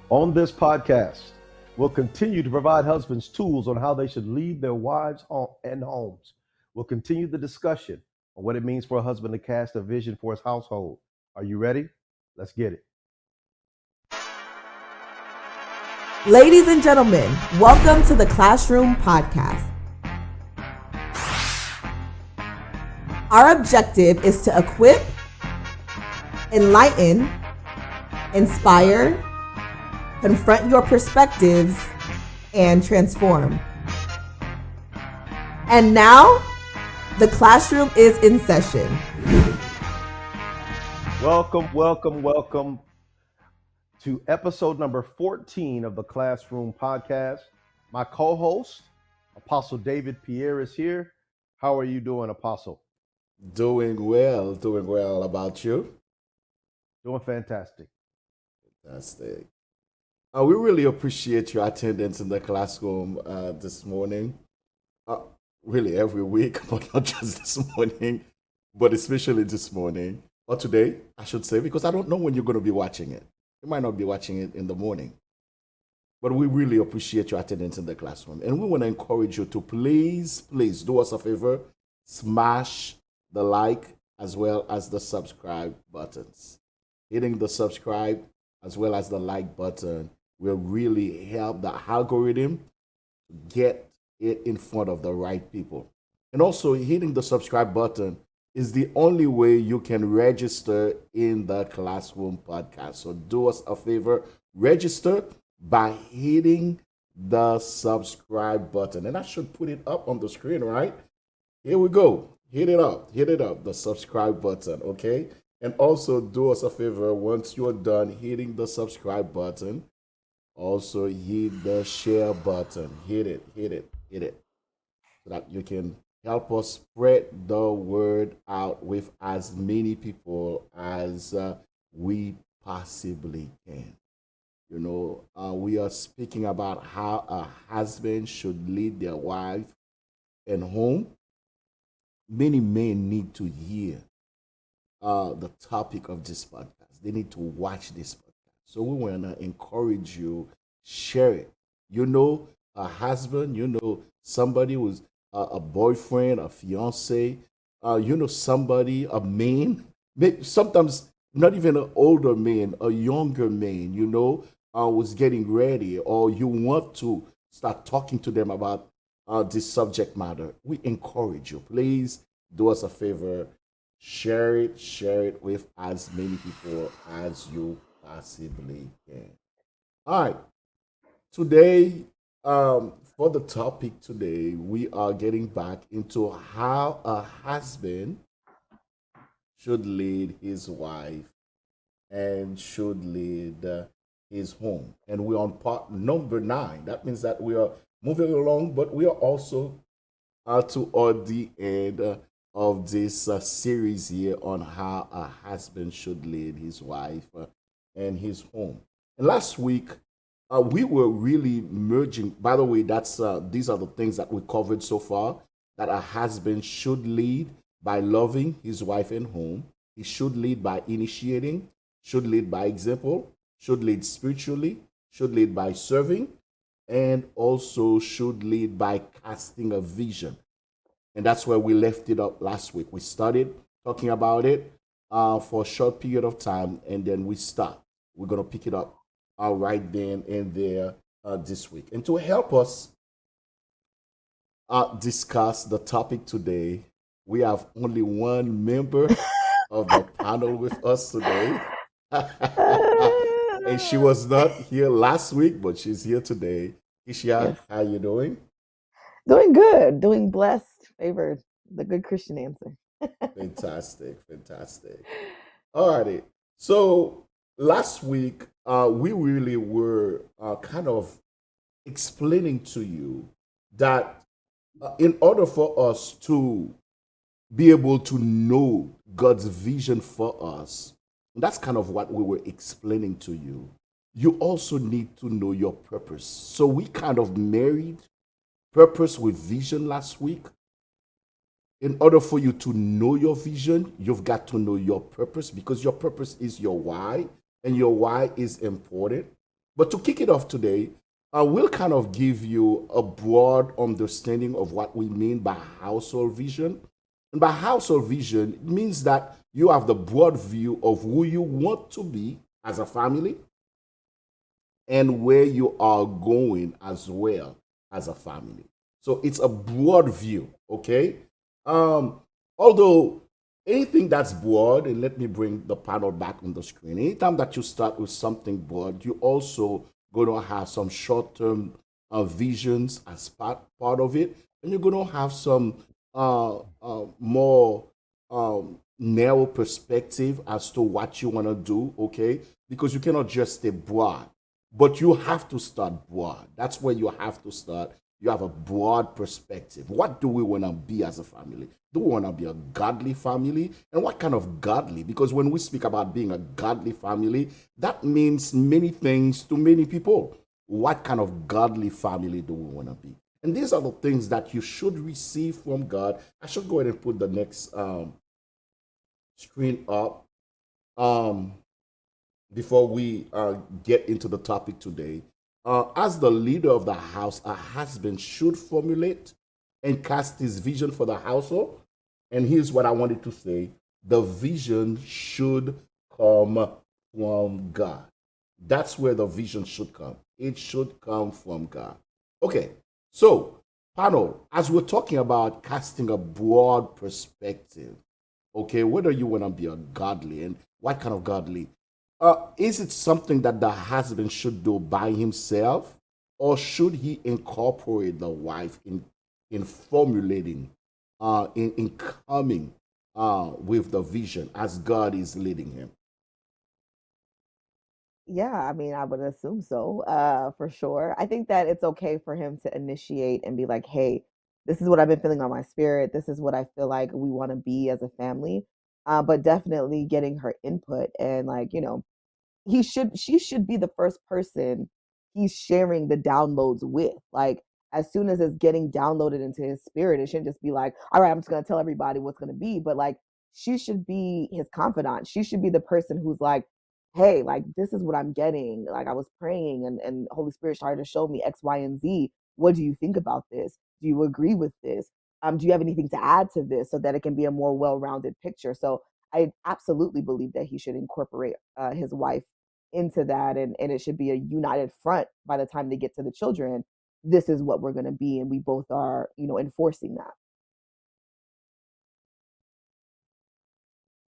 On this podcast, we'll continue to provide husbands tools on how they should lead their wives and homes. We'll continue the discussion on what it means for a husband to cast a vision for his household. Are you ready? Let's get it. Ladies and gentlemen, welcome to the Classroom Podcast. Our objective is to equip, enlighten, inspire, confront your perspectives, and transform. And now, the classroom is in session. Welcome to episode number 14 of the Classroom Podcast. My co-host, Apostle David Pierre, is here. How are you doing, Apostle? Doing well. About you? Doing fantastic. Fantastic. We really appreciate your attendance in the classroom this morning. Really every week, but not just this morning, but especially this morning or today, I should say, because I don't know when you're going to be watching it. You might not be watching it in the morning, but we really appreciate your attendance in the classroom. And we want to encourage you to please do us a favor, smash the like as well as the subscribe buttons. Hitting the subscribe as well as the like button will really help the algorithm to get it in front of the right people. And also, hitting the subscribe button is the only way you can register in the Classroom Podcast. So do us a favor, register by hitting the subscribe button. And I should put it up on the screen, right? Here we go. Hit it up, the subscribe button, okay? And also do us a favor, once you're done hitting the subscribe button, also hit the share button. Hit it, so that you can help us spread the word out with as many people as we possibly can. We are speaking about how a husband should lead their wife and home. Many men need to hear the topic of this podcast. They need to watch this podcast. So we want to encourage you, share it. A husband, somebody who's a boyfriend, a fiance, somebody, a man, sometimes not even an older man, a younger man, was getting ready, or you want to start talking to them about this subject matter. We encourage you. Please do us a favor, share it with as many people as you possibly can. All right. Today, for the topic today, we are getting back into how a husband should lead his wife and should lead his home. And we're on part number 9. That means that we are moving along, but we are also toward the end of this series here on how a husband should lead his wife and his home. And last week, we were really merging. By the way, these are the things that we covered so far. That a husband should lead by loving his wife and home. He should lead by initiating, should lead by example, should lead spiritually, should lead by serving, and also should lead by casting a vision. And that's where we left it up last week. We started talking about it for a short period of time, and then we stopped. We're going to pick it up right then and there this week. And to help us discuss the topic today, we have only one member of the panel with us today. And she was not here last week, but she's here today. Kisha, Yes. how you doing? Doing good, doing blessed, favored, the good Christian answer. Fantastic. All righty. So last week, we really were kind of explaining to you that in order for us to be able to know God's vision for us, that's kind of what we were explaining to you. You also need to know your purpose. So we kind of married purpose with vision last week. In order for you to know your vision, you've got to know your purpose, because your purpose is your why, and your why is important. But to kick it off today, we'll kind of give you a broad understanding of what we mean by household vision. And by household vision, it means that you have the broad view of who you want to be as a family and where you are going as well as a family. So it's a broad view, okay? Although anything that's broad, and let me bring the panel back on the screen. Anytime that you start with something broad, you also going to have some short-term visions as part of it, and you're going to have some more narrow perspective as to what you want to do, okay? Because you cannot just stay broad, but you have to start broad. That's where you have to start. You have a broad perspective. What do we want to be as a family? Do we want to be a godly family? And what kind of godly? Because when we speak about being a godly family, that means many things to many people. What kind of godly family do we want to be? And these are the things that you should receive from God. I should go ahead and put the next screen up before we get into the topic today. As the leader of the house, a husband should formulate and cast his vision for the household. And here's what I wanted to say: the vision should come from God. That's where the vision should come. It should come from God. Okay, so, panel, as we're talking about casting a broad perspective, okay, whether you want to be a godly and what kind of godly, is it something that the husband should do by himself, or should he incorporate the wife in formulating, in coming with the vision as God is leading him? Yeah, I mean, I would assume so, for sure. I think that it's okay for him to initiate and be like, "Hey, this is what I've been feeling on my spirit. This is what I feel like we want to be as a family." But definitely getting her input and like, she should be the first person he's sharing the downloads with. Like as soon as it's getting downloaded into his spirit, it shouldn't just be like, all right, I'm just gonna tell everybody what's gonna be. But like she should be his confidant. She should be the person who's like, hey, like this is what I'm getting. Like I was praying and Holy Spirit started to show me X, Y, and Z. What do you think about this? Do you agree with this? Do you have anything to add to this so that it can be a more well-rounded picture? So I absolutely believe that he should incorporate his wife into that, and it should be a united front by the time they get to the children. This is what we're going to be, and we both are, enforcing that.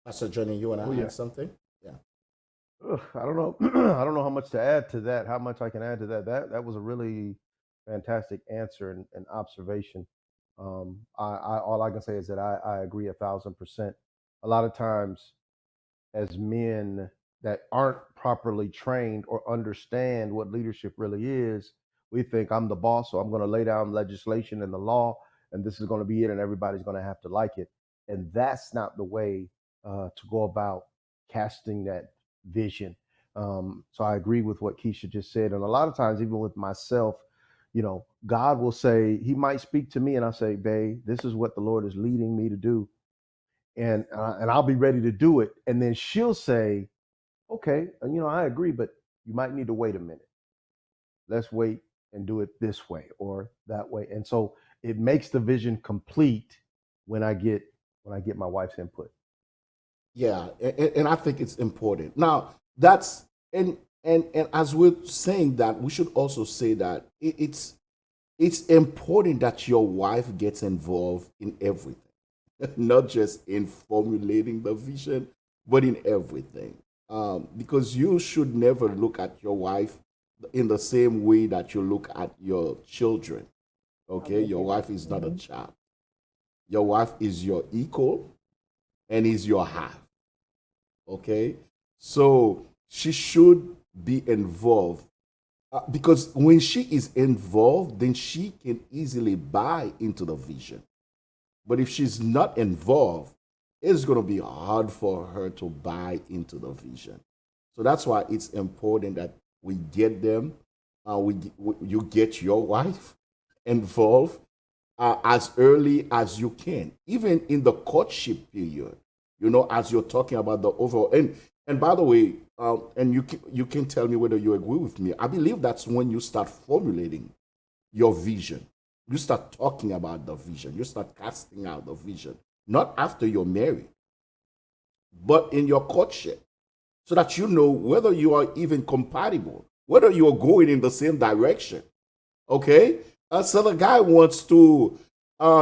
Pastor Johnny, you want Oh to yeah. add something? Yeah. Ugh, I don't know. I don't know how much to add to that. How much I can add to that. That was a really fantastic answer and observation. I all I can say is that I agree 1,000%. A lot of times, as men that aren't properly trained or understand what leadership really is, we think I'm the boss, so I'm going to lay down legislation and the law, and this is going to be it, and everybody's going to have to like it. And that's not the way to go about casting that vision. So I agree with what Keisha just said. And a lot of times, even with myself, God will say, He might speak to me, and I say, babe, this is what the Lord is leading me to do, and I'll be ready to do it. And then she'll say, "Okay, I agree, but you might need to wait a minute. Let's wait and do it this way or that way." And so it makes the vision complete when I get my wife's input. Yeah, and I think it's important. Now, that's and as we're saying that, we should also say that it's important that your wife gets involved in everything, not just in formulating the vision, but in everything. Because you should never look at your wife in the same way that you look at your children. I was Okay, going to your say that. wife is not a child. Your wife is your equal and is your half. Okay, so she should be involved, because when she is involved, then she can easily buy into the vision. But if she's not involved, it's going to be hard for her to buy into the vision. So that's why it's important that we get them. You get your wife involved as early as you can, even in the courtship period. As you're talking about the overall. And by the way, and you can tell me whether you agree with me. I believe that's when you start formulating your vision. You start talking about the vision. You start casting out the vision, not after you're married, but in your courtship, so that you know whether you are even compatible, whether you are going in the same direction. Okay? So the guy wants to,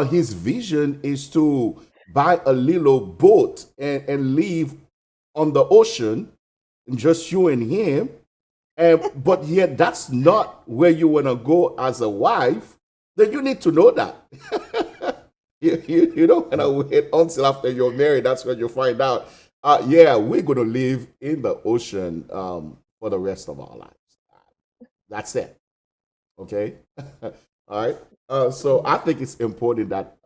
his vision is to buy a little boat and live on the ocean, just you and him. And but yet that's not where you want to go as a wife. Then you need to know that. You don't want Yep. to wait until after you're married. That's when you find out. Yeah, we're going to live in the ocean for the rest of our lives. That's it. Okay. All right. So I think it's important that.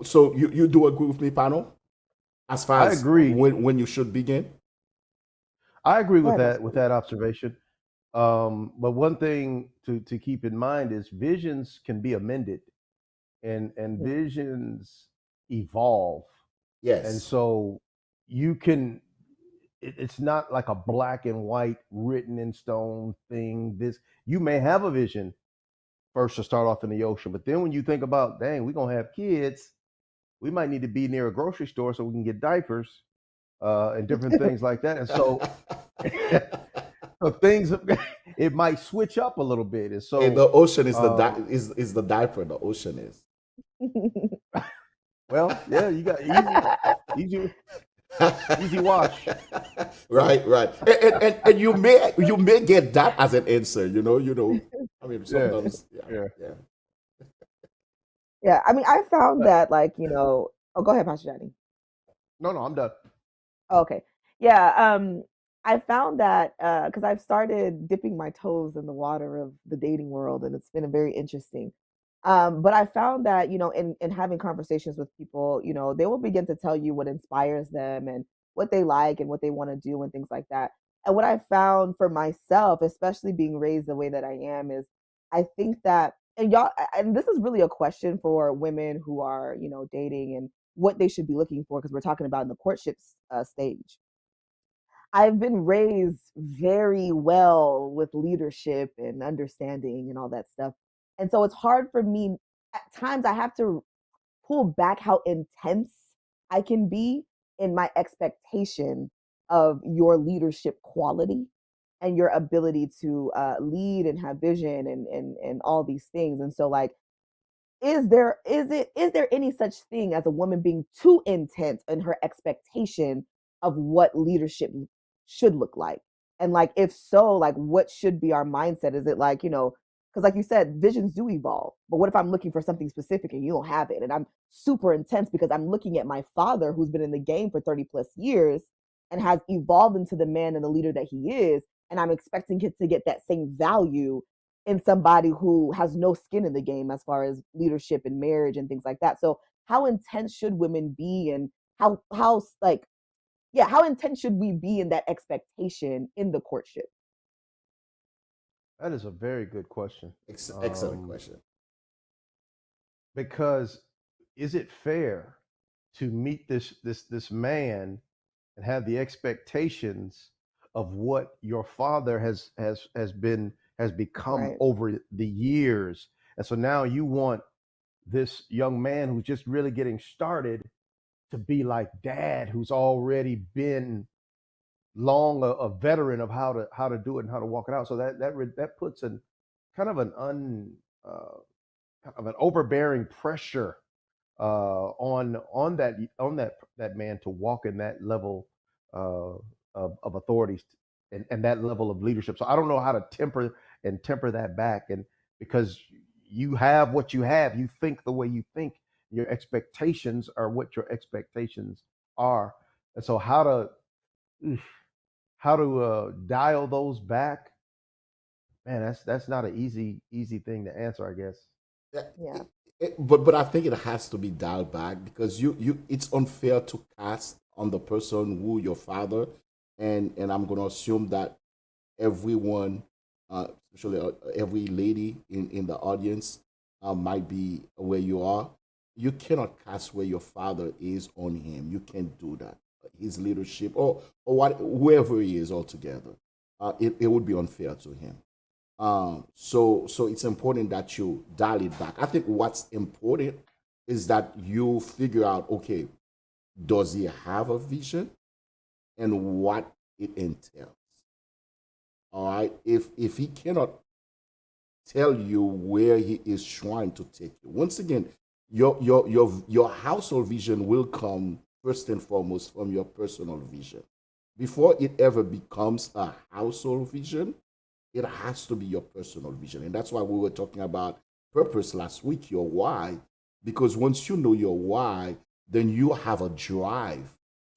So you do agree with me, panel, as far I as agree. when you should begin. I agree Go with ahead, that Pastor. with that observation. But one thing to keep in mind is visions can be amended, and Mhm. visions evolve, and Yes. so you can. It's not like a black and white written in stone thing. This you may have a vision first to start off in the ocean, but then when you think about, dang, we're gonna have kids, we might need to be near a grocery store so we can get diapers and different things like that, and so. So things it might switch up a little bit, and Hey, so the ocean is um, is the diaper. The ocean is. well, yeah, you got easy, easy wash. Right, right, and you may get that as an answer. I mean, Yeah, sometimes, yeah, yeah. yeah. Yeah, I mean, I found But that like, oh, go ahead, Pastor Johnny. no, I'm done. Okay. Yeah, I found that because I've started dipping my toes in the water of the dating world, and it's been a very interesting. But I found that, in having conversations with people, they will begin to tell you what inspires them and what they like and what they want to do and things like that. And what I found for myself, especially being raised the way that I am, is I think that, and y'all, and this is really a question for women who are, dating and what they should be looking for, because we're talking about in the courtship stage. I've been raised very well with leadership and understanding and all that stuff. And so it's hard for me. At times, I have to pull back how intense I can be in my expectation of your leadership quality and your ability to lead and have vision and all these things. And so, like, is there any such thing as a woman being too intense in her expectation of what leadership should look like? And like, if so, like, what should be our mindset? Is it like, because like you said, visions do evolve, but what if I'm looking for something specific and you don't have it, and I'm super intense because I'm looking at my father who's been in the game for 30 plus years and has evolved into the man and the leader that he is, and I'm expecting it to get that same value in somebody who has no skin in the game as far as leadership and marriage and things like that. So how intense should women be, and how like, yeah, how intense should we be in that expectation in the courtship? That is a very good question. Excellent Um, question. because is it fair to meet this man and have the expectations of what your father has become Right. over the years, and so now you want this young man who's just really getting started to be like dad, who's already been a veteran of how to do it and how to walk it out. So that puts an kind of an uh, kind of an overbearing pressure on that man to walk in that level uh, of authority and that level of leadership. So I don't know how to temper that back, and because you have what you have, you think the way you think, your expectations are what your expectations are, and so how to dial those back, man, that's not an easy thing to answer, I guess. Yeah, Yeah. but I think it has to be dialed back because it's unfair to cast on the person who your father, and I'm going to assume that everyone, especially every lady in the audience, might be where you are. You cannot cast where your father is on him. You can't do that. his leadership, or what, whoever he is altogether. It would be unfair to him. So it's important that you dial it back. I think what's important is that you figure out, okay, does he have a vision and what it entails? All right. If he cannot tell you where he is trying to take you, once again, your household vision will come first and foremost from your personal vision. Before it ever becomes a household vision, it has to be your personal vision. And that's why we were talking about purpose last week, your why, because once you know your why, then you have a drive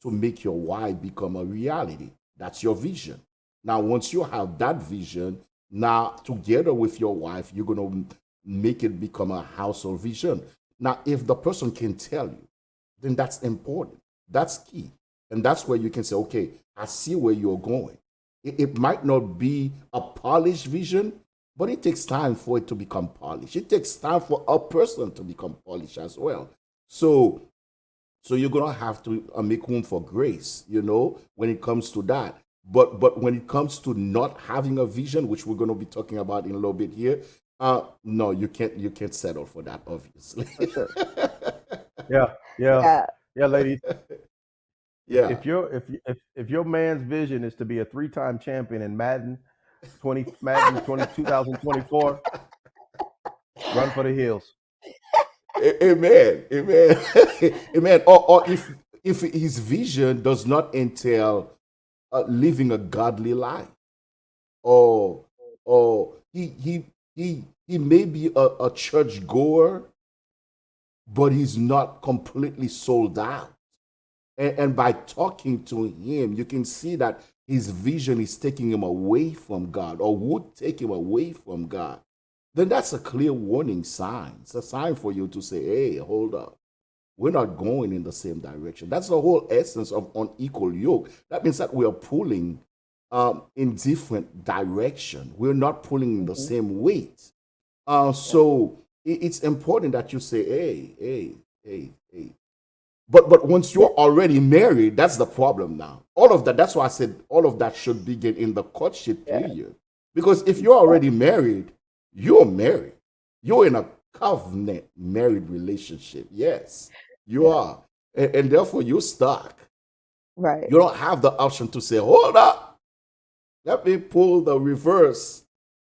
to make your why become a reality. That's your vision. Now, once you have that vision, now together with your wife, you're going to make it become a household vision. Now, if the person can tell you, then that's important. That's key. And that's where you can say, okay, I see where you're going. It might not be a polished vision, but it takes time for it to become polished. It takes time for a person to become polished as well. So you're gonna have to make room for grace, when it comes to that. But when it comes to not having a vision, which we're gonna be talking about in a little bit here, no, you can't settle for that, obviously. For sure. Yeah, Yeah. ladies. Yeah. If your man's vision is to be a 3-time champion in Madden 2024, run for the hills. Amen. Amen. Amen. Or if his vision does not entail living a godly life, or he may be a church goer, but he's not completely sold out. And by talking to him, you can see that his vision is taking him away from God, or would take him away from God. Then that's a clear warning sign. It's a sign for you to say, hey, hold up. We're not going in the same direction. That's the whole essence of unequal yoke. That means that we are pulling in different direction. We're not pulling in the same weight. So it's important that you say, hey. But once you're already married, that's the problem now. All of that, that's why I said all of that should begin in the courtship period. Because if you're already married, you're married. You're in a covenant married relationship. Yes, you are. And therefore, you're stuck. Right. You don't have the option to say, hold up, let me pull the reverse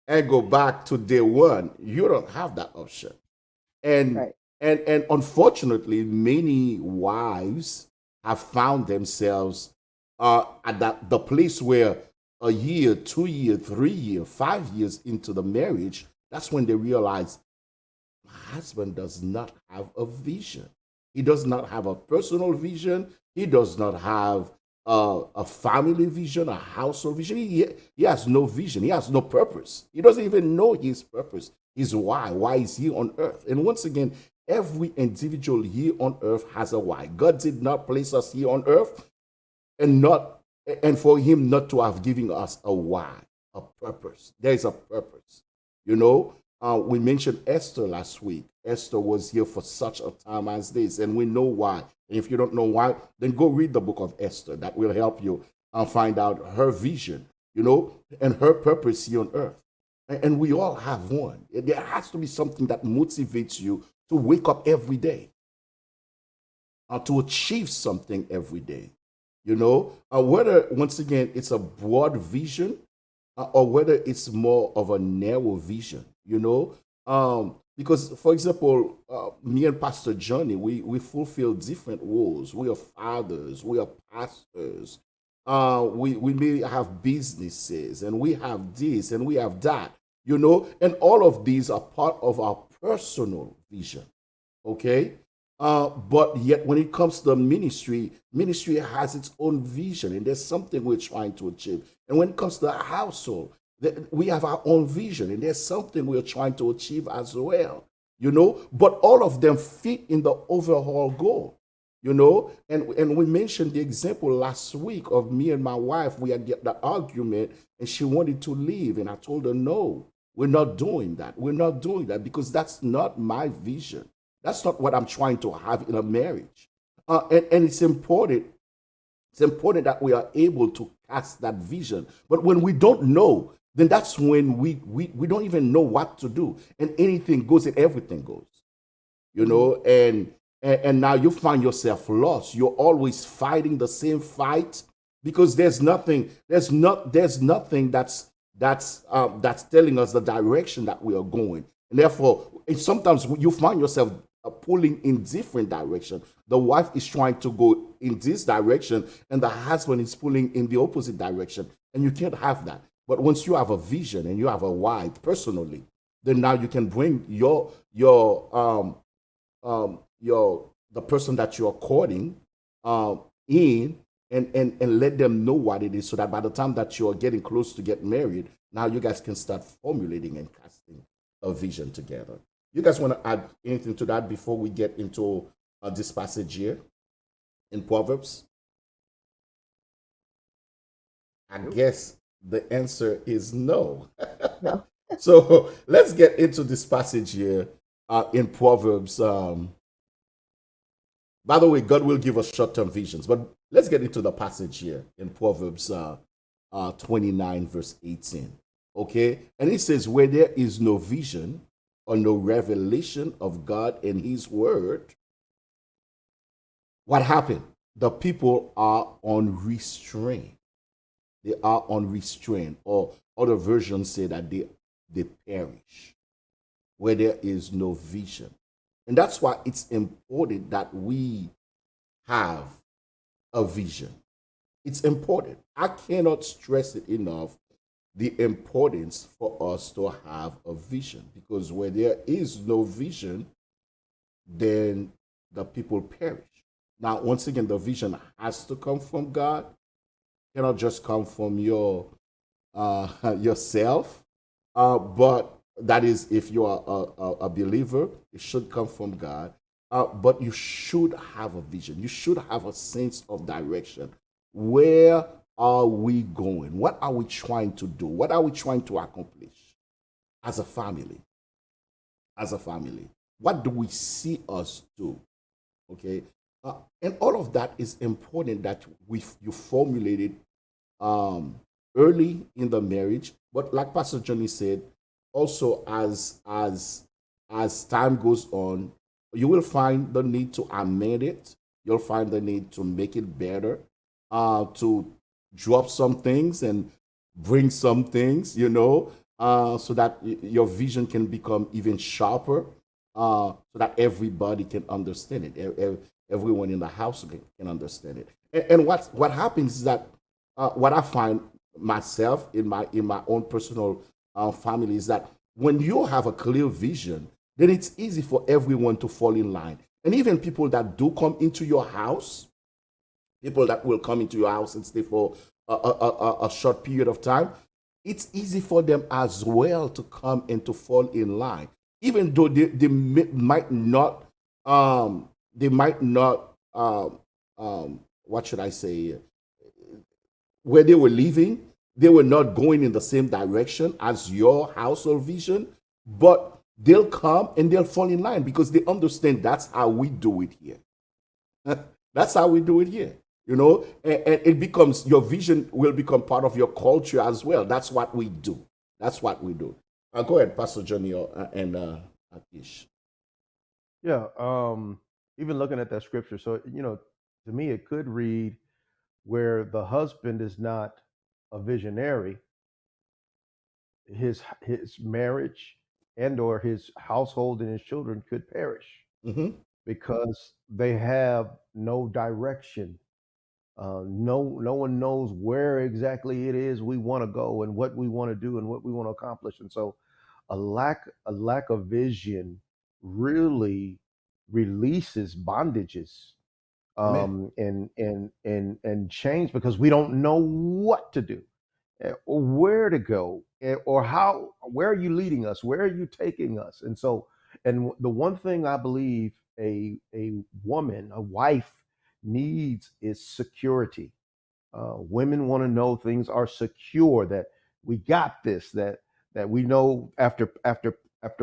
and go back to day one. You don't have that option. And Right. and unfortunately, many wives have found themselves at the place where a year, 2 year, 3 year, 5 years into the marriage, that's when they realize my husband does not have a vision. He does not have a personal vision. He does not have a family vision, a household vision. He has no vision. He has no purpose. He doesn't even know his purpose, his why. Why is he on earth? And once again, every individual here on earth has a why. God did not place us here on earth and for him not to have given us a why, a purpose. There is a purpose. We mentioned Esther last week. Esther was here for such a time as this, and we know why. And if you don't know why, then go read the book of Esther. That will help you find out her vision, and her purpose here on earth. And we all have one. There has to be something that motivates you to wake up every day, to achieve something every day. Whether, once again, it's a broad vision or whether it's more of a narrow vision, because, for example, me and Pastor Johnny, we fulfill different roles. We are fathers, we are pastors, we may have businesses, and we have this and we have that, and all of these are part of our personal vision, okay? But yet, when it comes to the ministry has its own vision, and there's something we're trying to achieve. And when it comes to the household, we have our own vision, and there's something we're trying to achieve as well. But all of them fit in the overall goal. And we mentioned the example last week of me and my wife. We had the argument, and she wanted to leave, and I told her, no, we're not doing that. We're not doing that because that's not my vision. That's not what I'm trying to have in a marriage. And it's important It's important that we are able to cast that vision. But when we don't know, then that's when we don't even know what to do. And anything goes and everything goes. You know, and now you find yourself lost. You're always fighting the same fight because there's nothing that's telling us the direction that we are going. And therefore, sometimes you find yourself pulling in different direction. The wife is trying to go in this direction, and the husband is pulling in the opposite direction, and you can't have that. But once you have a vision and you have a why personally, then now you can bring your the person that you're courting in, and let them know what it is, so that by the time that you're getting close to get married, now you guys can start formulating and casting a vision together. You guys want to add anything to that before we get into this passage here in Proverbs? I guess the answer is no. No. So let's get into this passage here in Proverbs. By the way, God will give us short-term visions, but let's get into the passage here in Proverbs 29, verse 18. Okay, and it says, "Where there is no vision or no revelation of God and His word, what happened? The people are unrestrained. They are unrestrained." Or other versions say that they perish where there is no vision. And that's why it's important that we have a vision. It's important. I cannot stress it enough, the importance for us to have a vision, because where there is no vision, then the people perish. Now, once again, the vision has to come from God. It cannot just come from yourself. But that is, if you are a believer, it should come from God. But you should have a vision. You should have a sense of direction. Where are we going? What are we trying to do? What are we trying to accomplish as a family? As a family, what do we see us do? Okay, and all of that is important that you formulate it early in the marriage. But like Pastor Johnny said, also as time goes on, you will find the need to amend it. You'll find the need to make it better, to drop some things and bring some things, so that your vision can become even sharper, so that everybody can understand it. Everyone in the house can understand it. And what happens is that what I find myself in my own personal family is that when you have a clear vision, then it's easy for everyone to fall in line. And even people that do come into your house, people that will come into your house and stay for a short period of time, it's easy for them as well to come and to fall in line, even though they might not, they might not, what should I say, where they were living, they were not going in the same direction as your household vision, but they'll come and they'll fall in line because they understand that's how we do it here. That's how we do it here, and it becomes, your vision will become part of your culture as well. That's what we do. That's what we do. Go ahead, Pastor Johnny and Akish. Yeah. Even looking at that scripture, so to me, it could read where the husband is not a visionary, his marriage and or his household and his children could perish Mm-hmm. because they have no direction. No one knows where exactly it is we want to go and what we want to do and what we want to accomplish. And so a lack of vision really releases bondages, Amen. and change, because we don't know what to do, or where to go, or where are you leading us, where are you taking us. And so, and the one thing I believe a woman, a wife, needs is security. Women want to know things are secure, that we got this, that we know after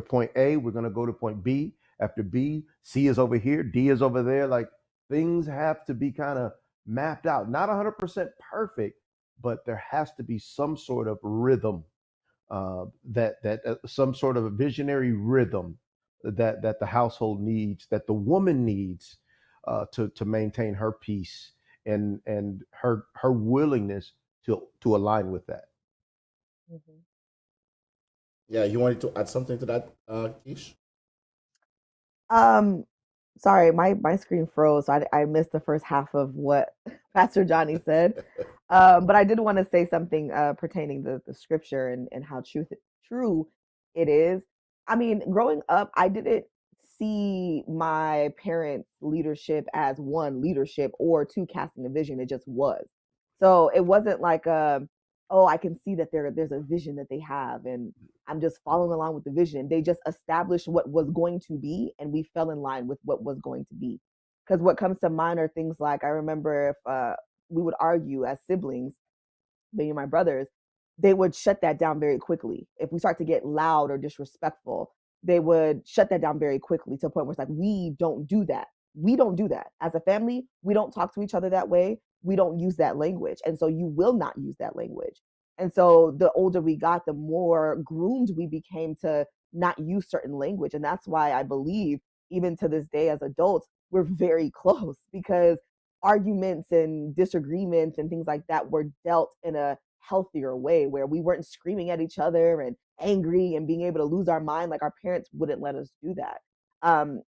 point A, we're going to go to point B. After B, C is over here, D is over there. Like, things have to be kind of mapped out, not 100% perfect, but there has to be some sort of rhythm, that some sort of a visionary rhythm that the household needs, that the woman needs, to maintain her peace and her willingness to align with that. Mhm. Yeah, you wanted to add something to that, Kish? Um, sorry, my screen froze, so I missed the first half of what Pastor Johnny said. But I did want to say something pertaining to the scripture and how true it is. I mean, growing up, I didn't see my parents' leadership as one leadership or two casting a vision. It just was. So it wasn't like oh, I can see that there's a vision that they have, and I'm just following along with the vision. They just established what was going to be, and we fell in line with what was going to be. Because what comes to mind are things like I remember if we would argue as siblings, me and my brothers, they would shut that down very quickly. If we start to get loud or disrespectful, they would shut that down very quickly to a point where it's like, we don't do that. We don't do that. As a family, we don't talk to each other that way. We don't use that language. And so you will not use that language. And so the older we got, the more groomed we became to not use certain language. And that's why I believe, even to this day as adults, we're very close because arguments and disagreements and things like that were dealt in a healthier way where we weren't screaming at each other and angry and being able to lose our mind. Like our parents wouldn't let us do that.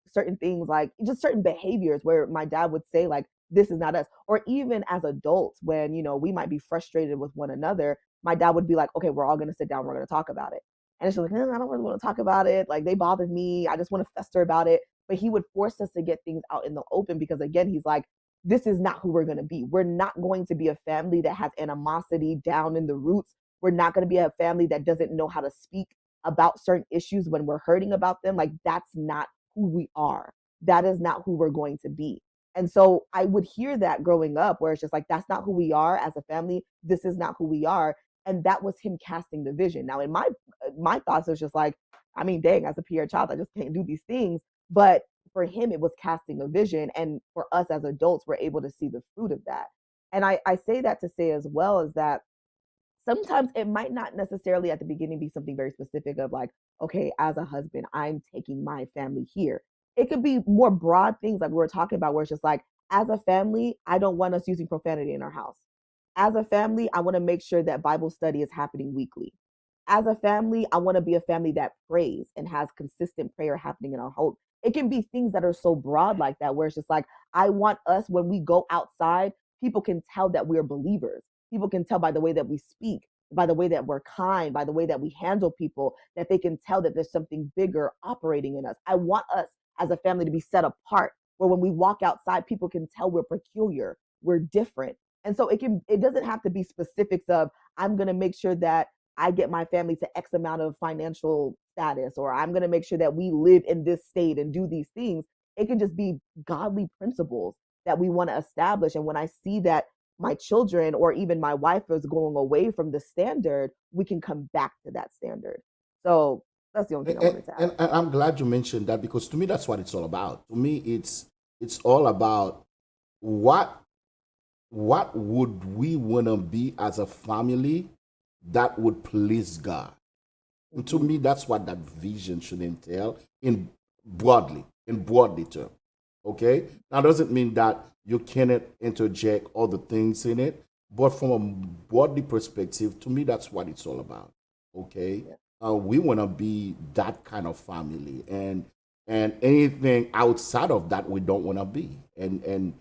Certain things like just certain behaviors where my dad would say like, this is not us. Or even as adults, when, we might be frustrated with one another, my dad would be like, okay, we're all going to sit down. We're going to talk about it. And it's like, I don't really want to talk about it. Like they bothered me. I just want to fester about it. But he would force us to get things out in the open because again, he's like, this is not who we're going to be. We're not going to be a family that has animosity down in the roots. We're not going to be a family that doesn't know how to speak about certain issues when we're hurting about them. Like, that's not who we are. That is not who we're going to be. And so I would hear that growing up, where it's just like, that's not who we are as a family. This is not who we are. And that was him casting the vision. Now, in my thoughts, it was just like, I mean, dang, as a Pierre child, I just can't do these things. But for him, it was casting a vision. And for us as adults, we're able to see the fruit of that. And I say that to say as well is that sometimes it might not necessarily at the beginning be something very specific of like, okay, as a husband, I'm taking my family here. It could be more broad things like we were talking about, where it's just like, as a family, I don't want us using profanity in our house. As a family, I want to make sure that Bible study is happening weekly. As a family, I want to be a family that prays and has consistent prayer happening in our home. It can be things that are so broad like that, where it's just like, I want us, when we go outside, people can tell that we're believers. People can tell by the way that we speak, by the way that we're kind, by the way that we handle people, that they can tell that there's something bigger operating in us. I want us as a family to be set apart, where when we walk outside, people can tell we're peculiar, we're different. And so it doesn't have to be specifics of, I'm going to make sure that I get my family to X amount of financial status, or I'm going to make sure that we live in this state and do these things. It can just be godly principles that we want to establish. And when I see that my children or even my wife is going away from the standard, we can come back to that standard. So that's the only thing I And, wanted to and, add. and I'm glad you mentioned that, because to me that's what it's all about. To me, it's all about what what would we want to be as a family that would please God. And to Mm-hmm. me, that's what that vision should entail in broadly term. Okay. Now doesn't mean that you cannot interject all the things in it, but from a broadly perspective, to me, that's what it's all about. Okay. Yeah. We want to be that kind of family, and anything outside of that, we don't want to be, and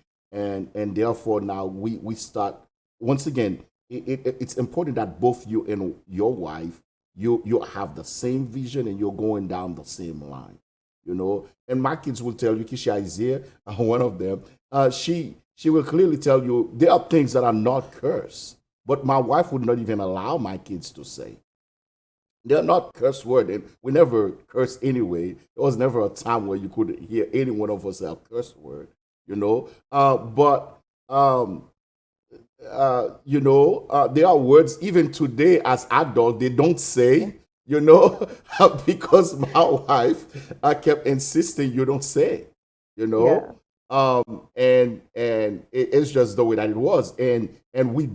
therefore now we start once again. It's important that both you and your wife, you have the same vision and you're going down the same line, and my kids will tell you, Kisha is here, one of them. She will clearly tell you there are things that are not cursed, but my wife would not even allow my kids to say. They're not curse word, and we never curse anyway. There was never a time where you could hear any one of us say a curse word, but there are words even today as adult they don't say, because my wife kept insisting you don't say, you Yeah. know. It's just the way that it was, and we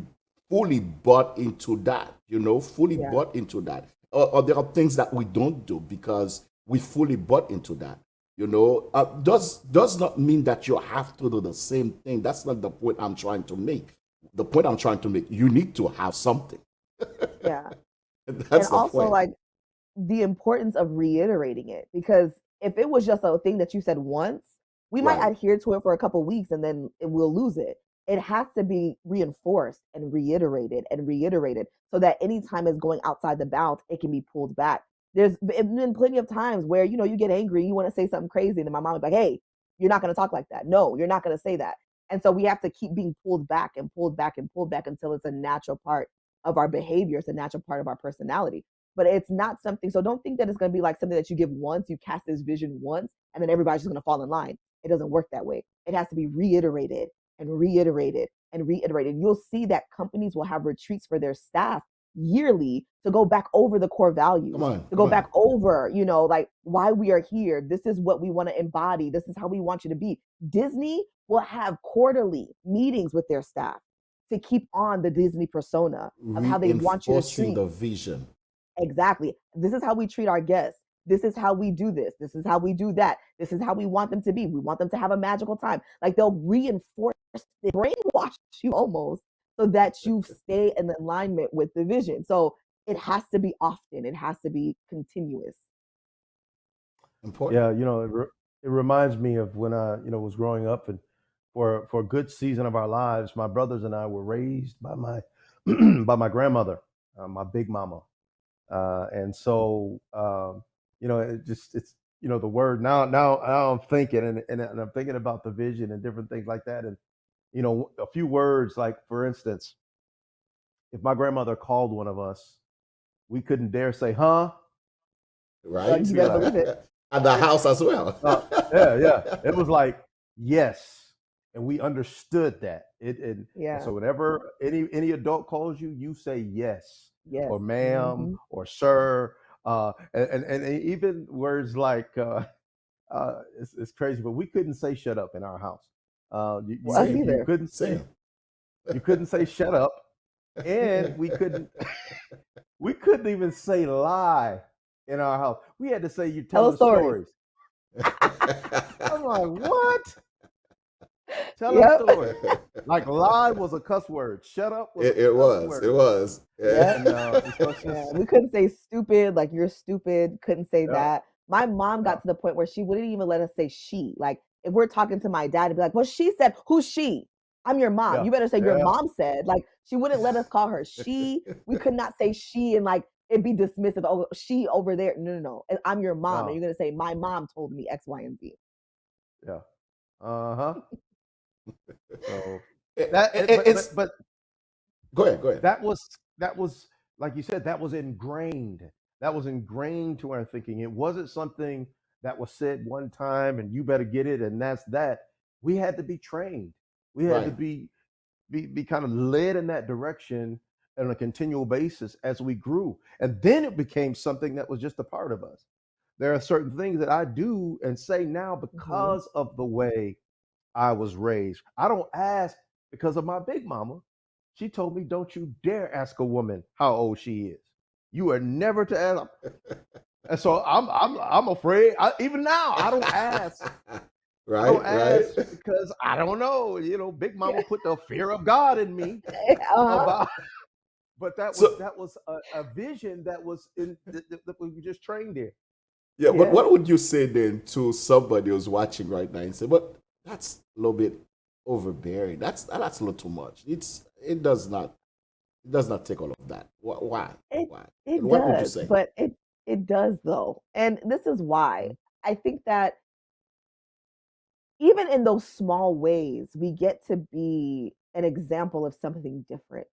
fully bought into that, fully Yeah. bought into that. Or there are things that we don't do because we fully bought into that. Does not mean that you have to do the same thing. That's not the point I'm trying to make. The point I'm trying to make, you need to have something. Yeah. And That's the also, point. like, the importance of reiterating it, because if it was just a thing that you said once, we might Right. adhere to it for a couple weeks and then we'll lose it. It has to be reinforced and reiterated so that anytime it's going outside the bounds, it can be pulled back. There's been plenty of times where you get angry, you want to say something crazy, and then my mom is like, "Hey, you're not going to talk like that. No, you're not going to say that." And so we have to keep being pulled back and pulled back and pulled back until it's a natural part of our behavior. It's a natural part of our personality, but it's not something. So don't think that it's going to be like something that you give once, you cast this vision once, and then everybody's just going to fall in line. It doesn't work that way. It has to be reiterated and reiterated and reiterated. You'll see that companies will have retreats for their staff yearly to go back over the core Come values, on, to come go on. back over, like why we are here. This is what we want to embody. This is how we want you to be. Disney will have quarterly meetings with their staff to keep on the Disney persona of how they want you to Reinforcing treat. the vision. Exactly. This is how we treat our guests. This is how we do this. This is how we do that. This is how we want them to be. We want them to have a magical time. Like they'll reinforce, brainwash you almost so that you stay in alignment with the vision. So it has to be often, it has to be continuous. Important. Yeah, it reminds me of when I, was growing up, and for a good season of our lives, my brothers and I were raised by my by my grandmother, my big mama, and so it's the word now I'm thinking, and I'm thinking about the vision and different things like that, and a few words, like for instance, if my grandmother called one of us, we couldn't dare say huh. Right? You We'd be better like, believe it. At the house as well. Uh, yeah, yeah. It was like yes, and we understood that. And Yeah. so whenever any adult calls you, you say yes Yes. or ma'am Hmm. or sir, and even words like it's crazy, but we couldn't say shut up in our house. You, you Well, us you Same, you either. couldn't say same. shut up, and we couldn't we couldn't even say lie in our house. We had to say you're Tell telling us stories. stories. I'm like, what? Telling Yep. stories. Like lie was a cuss word. Shut up was a It cuss was. It word. was. Yep. And so it's Yeah, just we couldn't say stupid, like you're stupid, couldn't say yeah, that. My mom yeah, got to the point where she wouldn't even let us say she. Like if we're talking to my dad, it'd be like, well, she said, who's she? I'm your mom. yeah, You better say your yeah. mom said. Like she wouldn't let us call her she. We could not say she and like it'd be dismissive. Oh, she over there. No, no, no. And I'm your mom. And No, you're gonna say, my mom told me X, Y, and Z. yeah. Uh-huh. So It's but go ahead, go ahead. that was that was like you said, that was ingrained. That was ingrained to our thinking. It wasn't something that was said one time and you better get it and that's that. We had to be trained. We had to Right. be kind of led in that direction on a continual basis as we grew. And then it became something that was just a part of us. There are certain things that I do and say now Hmm. because of the way I was raised. I don't ask because of my big mama. She told me, don't you dare ask a woman how old she is. You are never to ask. And so I'm afraid. Even now, I don't ask. I don't Right, right. ask because I don't know. Big mama put the fear of God in me Uh-huh. about. But that was So a vision that was that we were just trained in. yeah, but Yeah. what would you say then to somebody who's watching right now and say, "But that's a little bit overbearing. That's a little too much. It does not take all of that. Why? It Why? it And what would you does, say?" but it does though. And this is why. Mhm. I think that even in those small ways, we get to be an example of something different.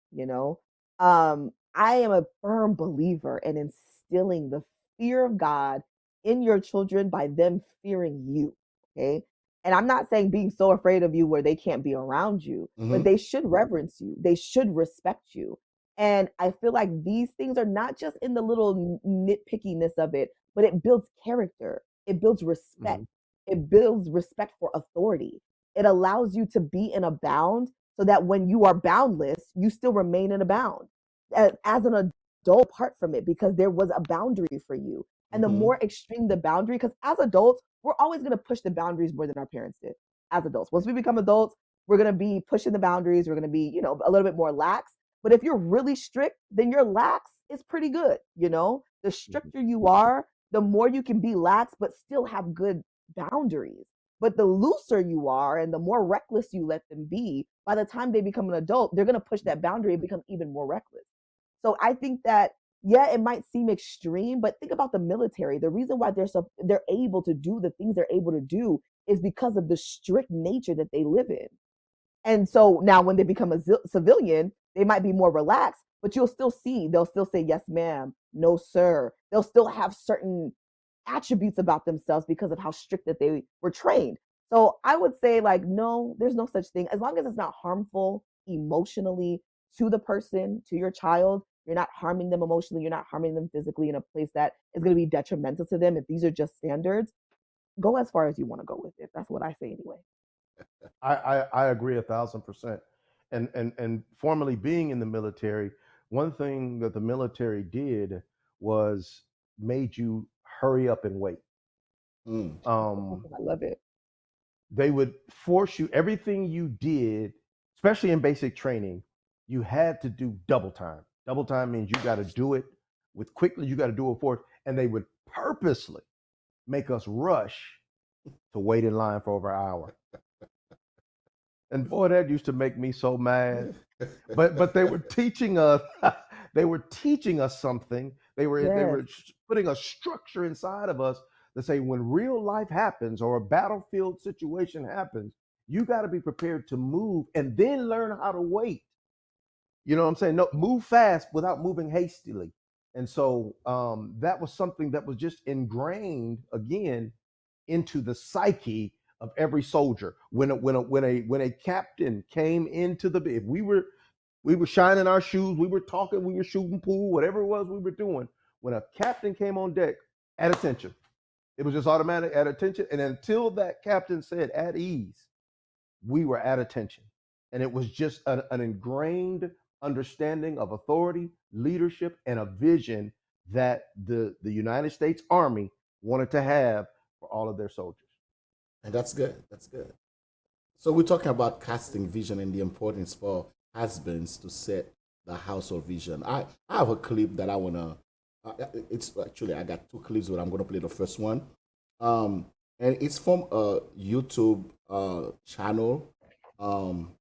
I am a firm believer in instilling the fear of God in your children by them fearing you. Okay. And I'm not saying being so afraid of you where they can't be around you, but Hmm. they should reverence you. They should respect you. And I feel like these things are not just in the little nitpickiness of it, but it builds character, it builds respect, Mhm. it builds respect for authority. It allows you to be in a bound so that when you are boundless, you still remain in a bound as an adult apart from it, because there was a boundary for you. And the Mm-hmm. more extreme the boundary, because as adults, we're always going to push the boundaries more than our parents did as adults. Once we become adults, we're going to be pushing the boundaries. We're going to be, a little bit more lax. But if you're really strict, then your lax is pretty good. The stricter you are, the more you can be lax, but still have good boundaries. But the looser you are and the more reckless you let them be, by the time they become an adult, they're going to push that boundary and become even more reckless. So I think that, yeah, it might seem extreme, but think about the military. The reason why they're able to do the things they're able to do is because of the strict nature that they live in. And so now when they become a civilian, they might be more relaxed, but they'll still say, yes, ma'am, no, sir. They'll still have certain attributes about themselves because of how strict that they were trained. So I would say, like, no, there's no such thing. As long as it's not harmful emotionally to the person, to your child, you're not harming them emotionally, you're not harming them physically in a place that is going to be detrimental to them. If these are just standards, go as far as you want to go with it. That's what I say anyway. I agree 1,000%. And formerly being in the military, one thing that the military did was made you hurry up and wait. Mm. Um, I love it. they would force you, everything you did, especially in basic training, you had to do double time. Double time means you got to do it with quickly, you got to do it for, and they would purposely make us rush to wait in line for over an hour. And boy, that used to make me so mad. But they were teaching us they were teaching us something. They were Yes. putting a structure inside of us to say when real life happens or a battlefield situation happens, you got to be prepared to move and then learn how to wait. You know what I'm saying? No, move fast without moving hastily. And so that was something that was just ingrained again into the psyche of every soldier. When a captain came into the, if we were shining our shoes, we were talking, we were shooting pool, whatever it was we were doing. When a captain came on deck, at attention. It was just automatic at attention. And until that captain said at ease, we were at attention. And it was just an ingrained understanding of authority, leadership, and a vision that the United States Army wanted to have for all of their soldiers. And that's good. That's good. So we're talking about casting vision and the importance for husbands to set the household vision. I have a clip that I wanna. It's actually I got two clips, but I'm gonna play the first one. Um, and it's from a YouTube channel. Um,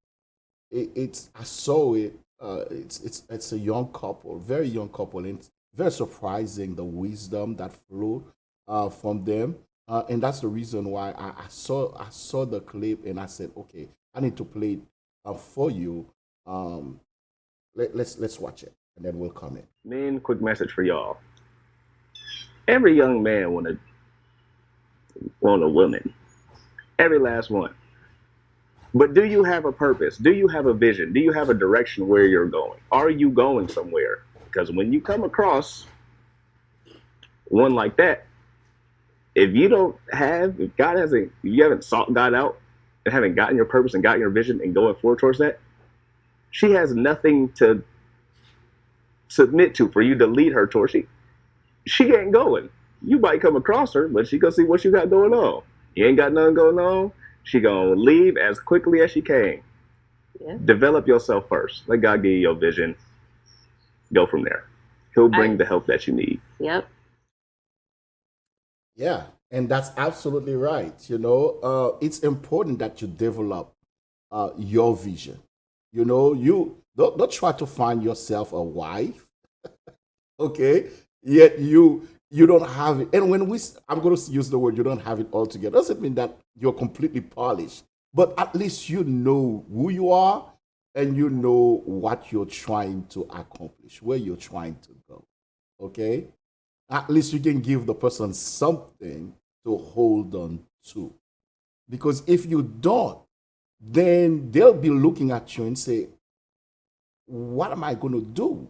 it's I saw it. It's a young couple, very young couple, and it's very surprising the wisdom that flowed from them. And that's the reason why I saw the clip and I said, okay, I need to play it for you. Um, let's watch it and then we'll comment. Men, quick message for y'all. Every young man want a woman. Every last one. But do you have a purpose? Do you have a vision? Do you have a direction where you're going? Are you going somewhere? Because when you come across one like that, if you don't have, if God hasn't, if you haven't sought God out and haven't gotten your purpose and gotten your vision and going forward towards that, she has nothing to submit to for you to lead her towards. She ain't going. You might come across her, but she gonna see what you got going on. You ain't got nothing going on. She gonna leave as quickly as she came. Yeah. Develop yourself first. Let God give you your vision. Go from there. He'll bring the help that you need. Yep. Yeah, and that's absolutely right. It's important that you develop your vision. You don't try to find yourself a wife, okay? Yet you don't have it. And I'm going to use the word you don't have it all together. Doesn't mean that you're completely polished, but at least you know who you are and you know what you're trying to accomplish, where you're trying to go. Okay? At least you can give the person something to hold on to. Because if you don't, then they'll be looking at you and say, what am I going to do?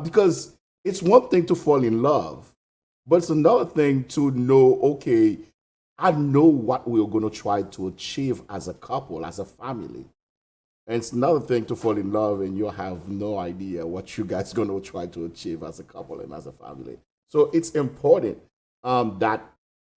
Because it's one thing to fall in love, but it's another thing to know, okay, I know what we're going to try to achieve as a couple, as a family. And it's another thing to fall in love and you have no idea what you guys going to try to achieve as a couple and as a family. So it's important that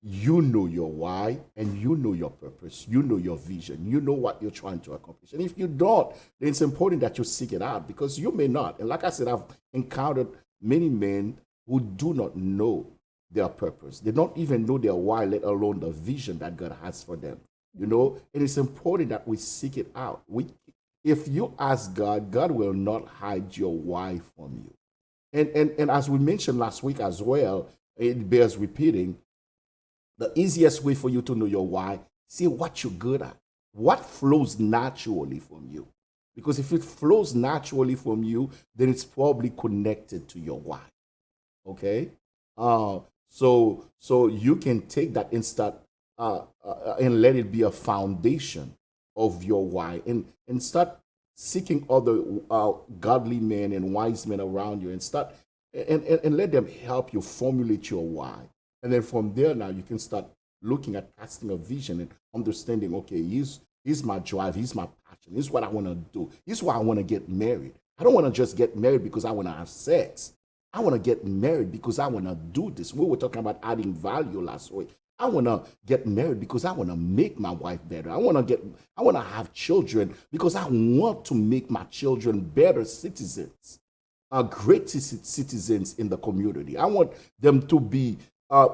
you know your why and you know your purpose, you know your vision, you know what you're trying to accomplish. And if you don't, then it's important that you seek it out because you may not. And like I said, I've encountered many men who do not know their purpose. They don't even know their why, let alone the vision that God has for them. You know, and it's important that we seek it out. If you ask God, God will not hide your why from you. And as we mentioned last week as well, it bears repeating. The easiest way for you to know your why, see what you're good at, what flows naturally from you. Because if it flows naturally from you, then it's probably connected to your why. Okay, so you can take that and let it be a foundation of your why, and start seeking other godly men and wise men around you, and start and let them help you formulate your why. And then from there, now you can start looking at casting a vision and understanding, okay, here's my drive, here's my passion, here's what I want to do, here's why I want to get married. I don't want to just get married because I want to have sex. I want to get married because I want to do this. We were talking about adding value last week. I want to get married because I want to make my wife better. I want to have children because I want to make my children better citizens, great citizens in the community. I want them to be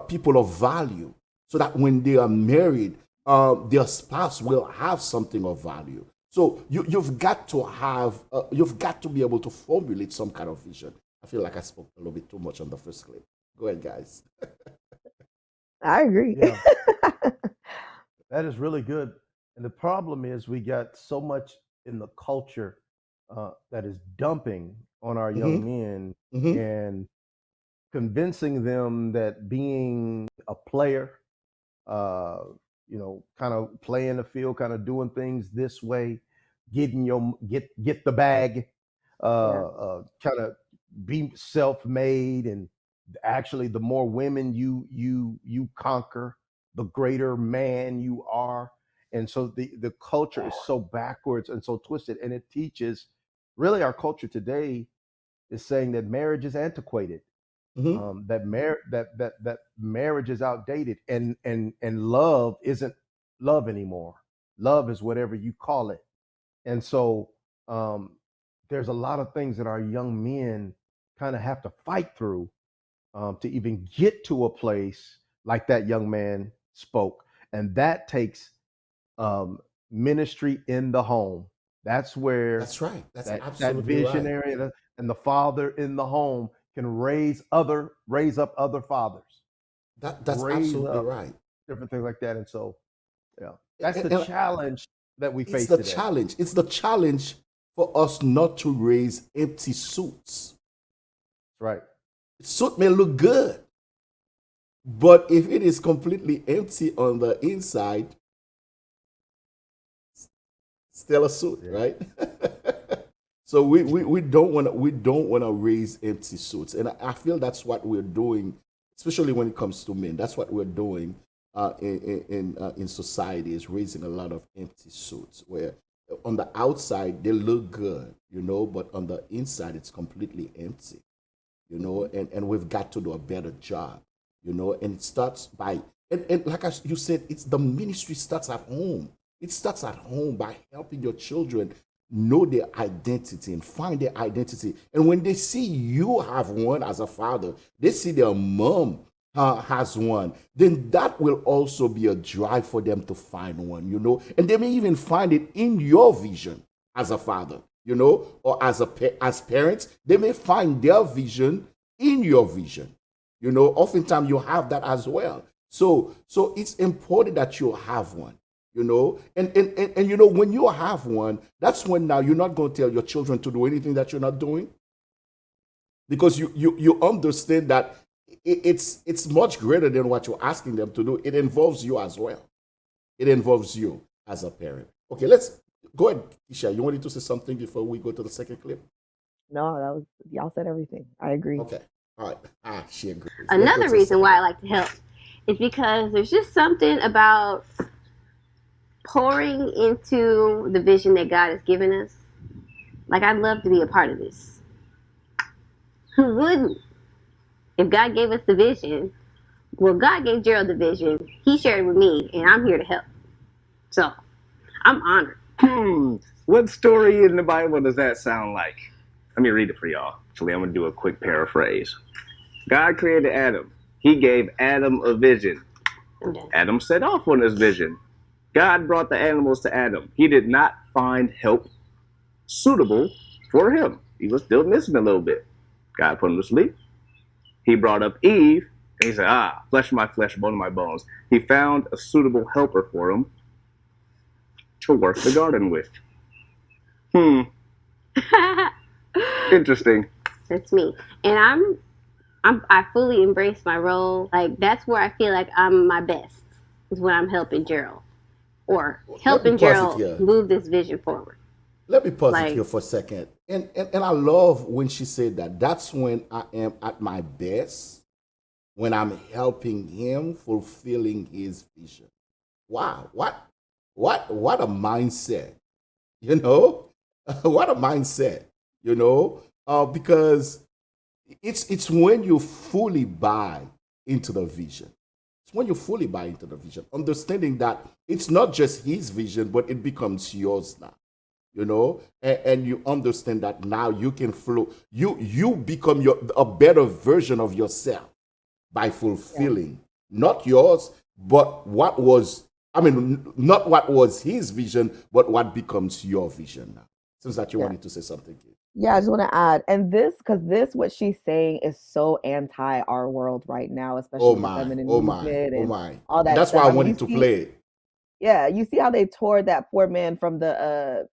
people of value so that when they are married, their spouse will have something of value. So you've got to be able to formulate some kind of vision. I feel like I spoke a little bit too much on the first clip. Go ahead, guys. I agree. Yeah, that is really good. And the problem is we got so much in the culture that is dumping on our young Mm-hmm. men Mm-hmm. and convincing them that being a player, uh, kind of playing the field, kind of doing things this way, get the bag, Yeah. kind of be self-made, and actually, the more women you conquer, the greater man you are. And so the culture is so backwards and so twisted, and it teaches. Really, our culture today is saying that marriage is antiquated, Mm-hmm. that marriage is outdated, and love isn't love anymore. Love is whatever you call it. And so um, there's a lot of things that our young men kind of have to fight through to even get to a place like that young man spoke, and that takes ministry in the home. That's where That's right. That's that absolutely right. visionary and the father in the home can raise up other fathers, That's raise absolutely up right. different things like that. And so, yeah, that's the And challenge that we it's face the today. challenge. It's the challenge for us not to raise empty suits. Right. Suit may look good, but if it is completely empty on the inside, still a suit, Yeah. right? So we don't want to raise empty suits, and I feel that's what we're doing, especially when it comes to men. That's what we're doing in society, is raising a lot of empty suits where on the outside they look good, but on the inside it's completely empty, and we've got to do a better job, and it starts by and like you said, it's the ministry starts at home. It starts at home by helping your children know their identity and find their identity. And when they see you have one as a father, they see their mom has one, then that will also be a drive for them to find one, and they may even find it in your vision as a father, or as parents, they may find their vision in your vision. Oftentimes you have that as well. So it's important that you have one, and when you have one, that's when now you're not going to tell your children to do anything that you're not doing, because you understand that it's much greater than what you're asking them to do. It involves you as well. It involves you as a parent. Okay, let's go ahead, Isha. You wanted to say something before we go to the second clip? No, that was y'all said everything. I agree. Okay. All right. She agrees. Go ahead Another to the reason second why I clip. like to help is because there's just something about pouring into the vision that God has given us. Like, I'd love to be a part of this. Who wouldn't? If God gave us the vision, well, God gave Gerald the vision. He shared it with me, and I'm here to help. So, I'm honored. What story in the Bible does that sound like? Let me read it for y'all. Actually, I'm going to do a quick paraphrase. God created Adam. He gave Adam a vision. Adam set off on his vision. God brought the animals to Adam. He did not find help suitable for him. He was still missing a little bit. God put him to sleep. He brought up Eve, and he said, flesh of my flesh, bone of my bones. He found a suitable helper for him to work the garden with. Interesting. That's me. And I fully embrace my role. Like, that's where I feel like I'm my best, is when I'm helping Gerald. Or helping Gerald move this vision forward. Let me pause it here for a second. And I love when she said that. That's when I am at my best, when I'm helping him fulfilling his vision. Wow, what a mindset, you know? What a mindset, you know? Because it's when you fully buy into the vision. It's when you fully buy into the vision, understanding that it's not just his vision, but it becomes yours now. You know, and you understand that now you can flow. You become a better version of yourself by fulfilling not yours, but what was. I mean, not what was his vision, but what becomes your vision now. Seems that you wanted to say something. Yeah, I just want to add, and because what she's saying is so anti our world right now, especially the feminine movement and all that. That's why I wanted to play it. Yeah, you see how they tore that poor man from the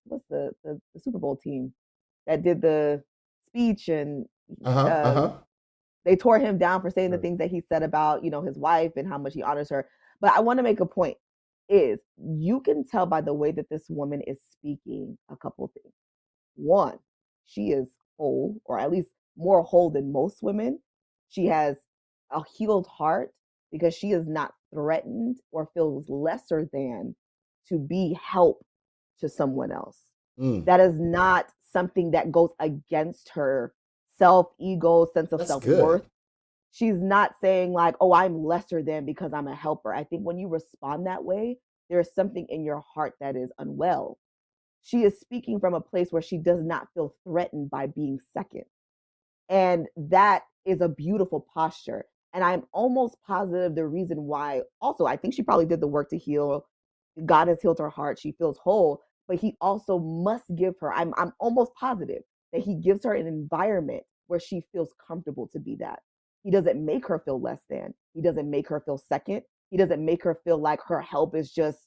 what's the Super Bowl team that did the speech, and they tore him down for saying the things that he said about, his wife and how much he honors her. But I want to make a point, is you can tell by the way that this woman is speaking a couple of things. One, she is whole, or at least more whole than most women. She has a healed heart because she is not threatened or feels lesser than to be help to someone else. That is not something that goes against her self-ego, sense of self-worth. She's not saying like, oh, I'm lesser than because I'm a helper. I think when you respond that way, there's something in your heart that is unwell. She is speaking from a place where she does not feel threatened by being second. And that is a beautiful posture. And I'm almost positive the reason why, also, I think she probably did the work to heal. God has healed her heart. She feels whole, but he also must give her, I'm almost positive that he gives her an environment where she feels comfortable to be that. He doesn't make her feel less than. He doesn't make her feel second. He doesn't make her feel like her help is just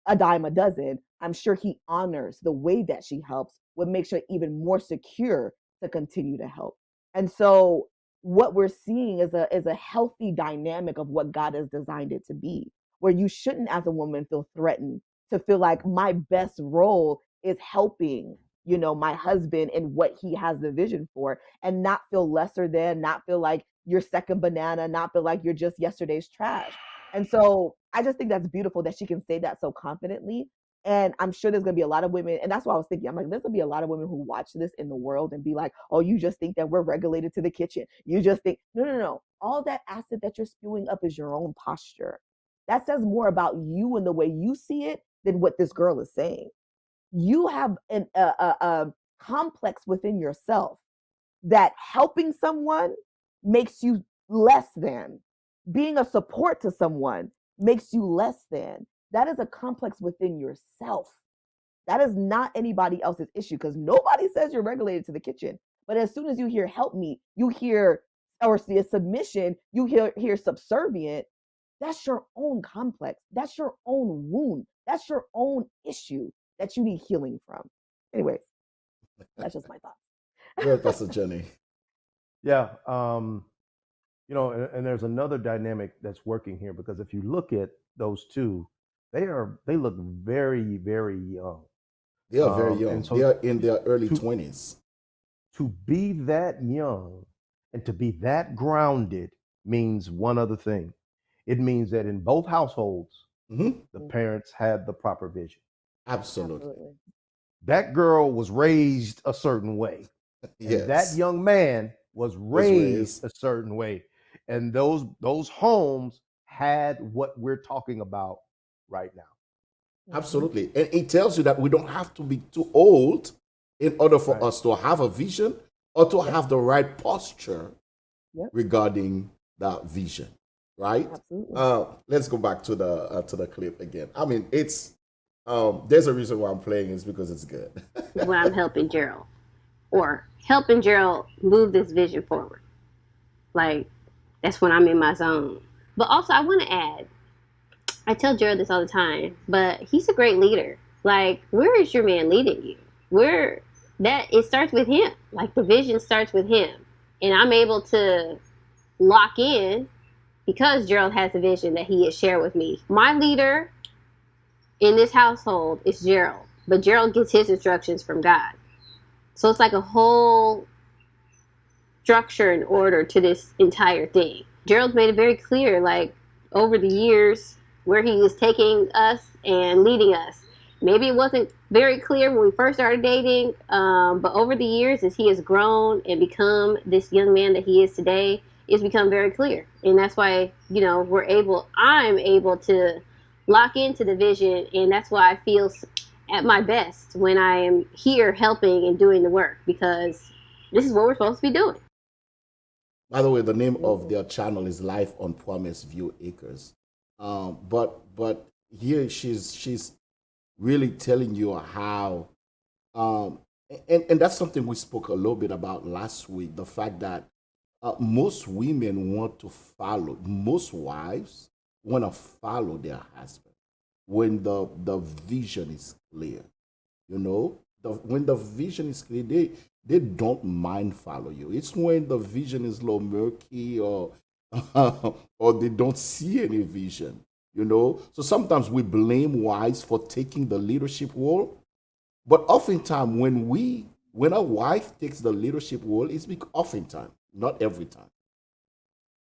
a dime a dozen. I'm sure he honors the way that she helps, what makes her even more secure to continue to help. And so what we're seeing is a healthy dynamic of what God has designed it to be, where you shouldn't, as a woman, feel threatened to feel like my best role is helping, my husband in what he has the vision for, and not feel lesser than, not feel like you're second banana, not feel like you're just yesterday's trash. And so I just think that's beautiful that she can say that so confidently. And I'm sure there's going to be a lot of women. And that's what I was thinking. I'm like, there's going to be a lot of women who watch this in the world and be like, oh, you just think that we're regulated to the kitchen. You just think, no. All that acid that you're spewing up is your own posture. That says more about you and the way you see it than what this girl is saying. You have a complex within yourself that helping someone makes you less than. Being a support to someone makes you less than. That is a complex within yourself. That is not anybody else's issue, because nobody says you're regulated to the kitchen. But as soon as you hear help me, you hear, or see a submission, you hear subservient. That's your own complex. That's your own wound. That's your own issue that you need healing from. Anyways, that's just my thoughts. Good, Pastor Jenny. Yeah. And there's another dynamic that's working here, because if you look at those two, they look very, very young. They are very young. And so they are in their early 20s. To be that young and to be that grounded means one other thing. It means that in both households, Mm-hmm. the parents had the proper vision. Absolutely. Absolutely. That girl was raised a certain way, and that Yes. young man was Was raised raised. a certain way. And those homes had what we're talking about right now. Absolutely. And it tells you that we don't have to be too old in order for Right. us to have a vision or to Yep. have the right posture Yep. regarding that vision. Right? Absolutely. Let's go back to the clip again. I mean, it's there's a reason why I'm playing is because it's good. When I'm helping Gerald or helping Gerald move this vision forward. Like, that's when I'm in my zone. But also, I want to add, I tell Gerald this all the time, but he's a great leader. Like, where is your man leading you? Where that it starts with him. Like, the vision starts with him. And I'm able to lock in because Gerald has a vision that he has shared with me. My leader in this household is Gerald, but Gerald gets his instructions from God. So it's like a whole structure and order to this entire thing. Gerald's made it very clear, like, over the years, where he is taking us and leading us. Maybe it wasn't very clear when we first started dating, but over the years, as he has grown and become this young man that he is today, it's become very clear. And that's why, I'm able to lock into the vision, and that's why I feel at my best when I am here helping and doing the work, because this is what we're supposed to be doing. By the way, the name of their channel is Life on Promise View Acres. But here she's really telling you how and that's something we spoke a little bit about last week. The fact that most women want to follow, most wives want to follow their husband when the vision is clear. You know, when the vision is clear, they don't mind follow you. It's when the vision is a little murky or or they don't see any vision. You know, so sometimes we blame wives for taking the leadership role, but oftentimes when a wife takes the leadership role, it's because oftentimes, not every time,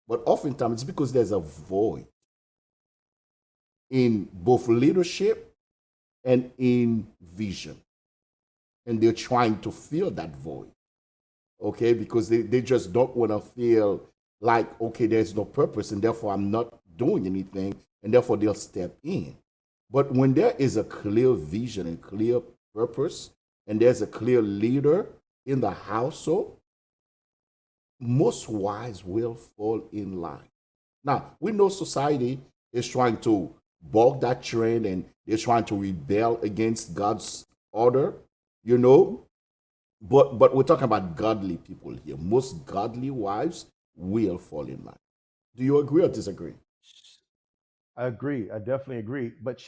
but oftentimes it's because there's a void in both leadership and in vision, and they're trying to fill that void. Okay, because they just don't want to feel like, okay, there's no purpose and therefore I'm not doing anything, and therefore they'll step in. But when there is a clear vision and clear purpose, and there's a clear leader in the household, most wives will fall in line. Now, we know society is trying to balk that trend and they're trying to rebel against God's order, you know. But we're talking about godly people here. Most godly wives will fall in line. Do you agree or disagree? I agree. I definitely agree. But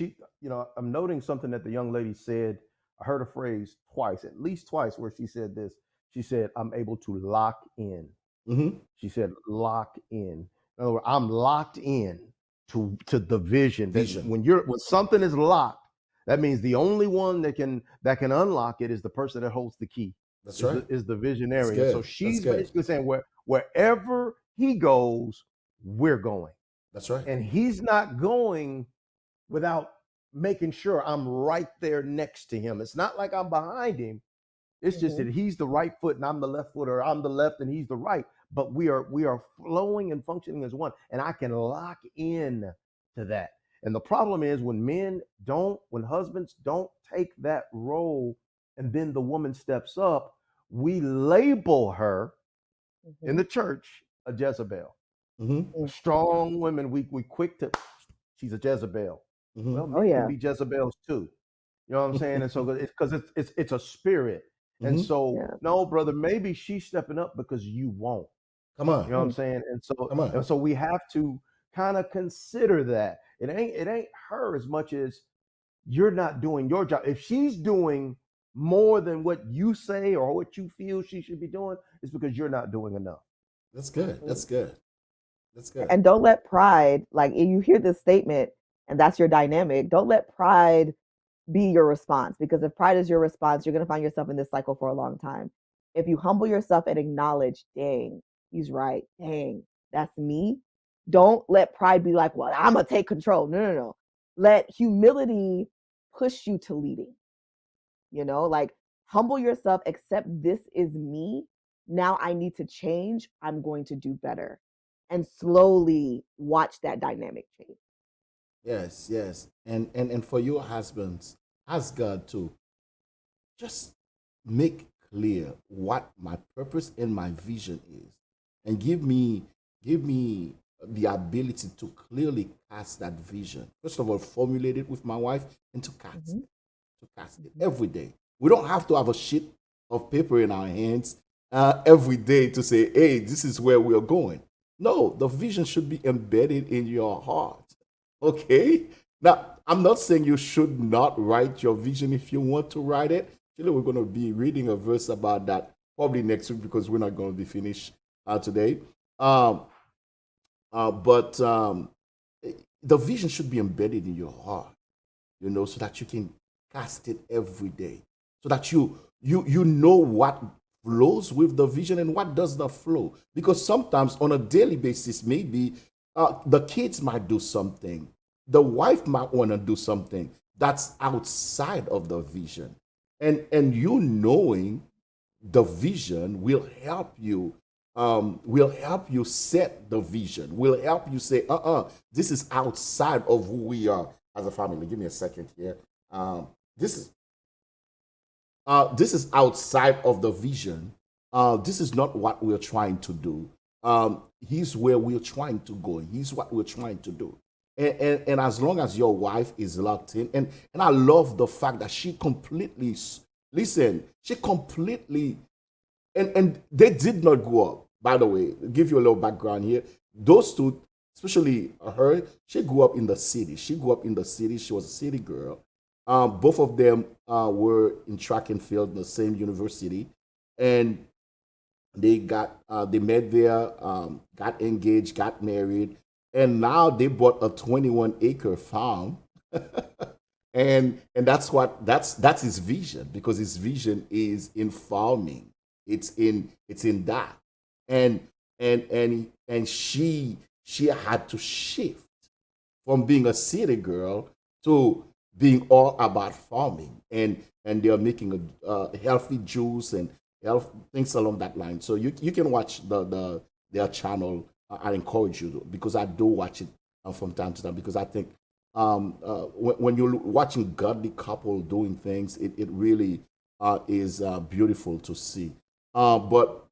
I'm noting something that the young lady said. I heard a phrase twice, at least twice, where she said this. She said, I'm able to lock in. Mm-hmm. She said, lock in. In other words, I'm locked in to the vision. That Vision. when something is locked, that means the only one that can unlock it is the person that holds the key. That's Is right. is the That's visionary. And so good. That's she's good. basically saying wherever he goes, we're going. That's right. And he's not going without making sure I'm right there next to him. It's not like I'm behind him. It's just that he's the right foot and I'm the left foot, or I'm the left and he's the right. But we are flowing and functioning as one, and I can lock in to that. And the problem is when husbands don't take that role, and then the woman steps up, we label her in the church a Jezebel. Mm-hmm. Strong women, we quick to, she's a Jezebel. Mm-hmm. Well, Oh men can yeah. be Jezebels too. You know what I'm saying? And so it's because it's a spirit. And Mm-hmm. so Yeah. no, brother, maybe she's stepping up because you won't. Come You know what on. I'm saying? And so Come on. and so we have to kind of consider that it ain't her as much as you're not doing your job. If she's doing more than what you say or what you feel she should be doing, it's because you're not doing enough. That's good. That's good. That's good. And don't let pride, like if you hear this statement and that's your dynamic, don't let pride be your response, because if pride is your response, you're going to find yourself in this cycle for a long time. If you humble yourself and acknowledge, dang, he's right, dang, that's me, Don't let pride be like, well, I'm going to take control. No, no, no. Let humility push you to leading. Like humble yourself, accept this is me. Now I need to change. I'm going to do better. And slowly watch that dynamic change. Yes, yes. And for your husbands, ask God to just make clear what my purpose and my vision is, and give me the ability to clearly cast that vision. First of all, formulate it with my wife and Mm-hmm. to cast it Mm-hmm. every day. We don't have to have a sheet of paper in our hands every day to say, hey, this is where we're going. No, the vision should be embedded in your heart. Okay? Now, I'm not saying you should not write your vision if you want to write it. Actually, we're going to be reading a verse about that probably next week because we're not going to be finished today. Um, but the vision should be embedded in your heart, so that you can cast it every day, so that you know what flows with the vision and what does not flow. Because sometimes on a daily basis, maybe the kids might do something, the wife might want to do something that's outside of the vision, and you knowing the vision will help you set the vision, will help you say, this is outside of who we are as a family. Give me a second here. This is outside of the vision. This is not what we're trying to do. Here's where we're trying to go. Here's what we're trying to do. And as long as your wife is locked in, and I love the fact that she completely, listen, she completely, and they did not grow up. By the way, give you a little background here. Those two, especially her, she grew up in the city. She grew up in the city. She was a city girl. Both of them were in track and field in the same university, and they met there, got engaged, got married, and now they bought a 21-acre farm. And that's his vision, because his vision is in farming. It's in that. And she had to shift from being a city girl to being all about farming, and they are making a healthy juice and health things along that line. So you can watch their channel. I encourage you to, because I do watch it from time to time, because I think when you're watching godly couple doing things, it really is beautiful to see. But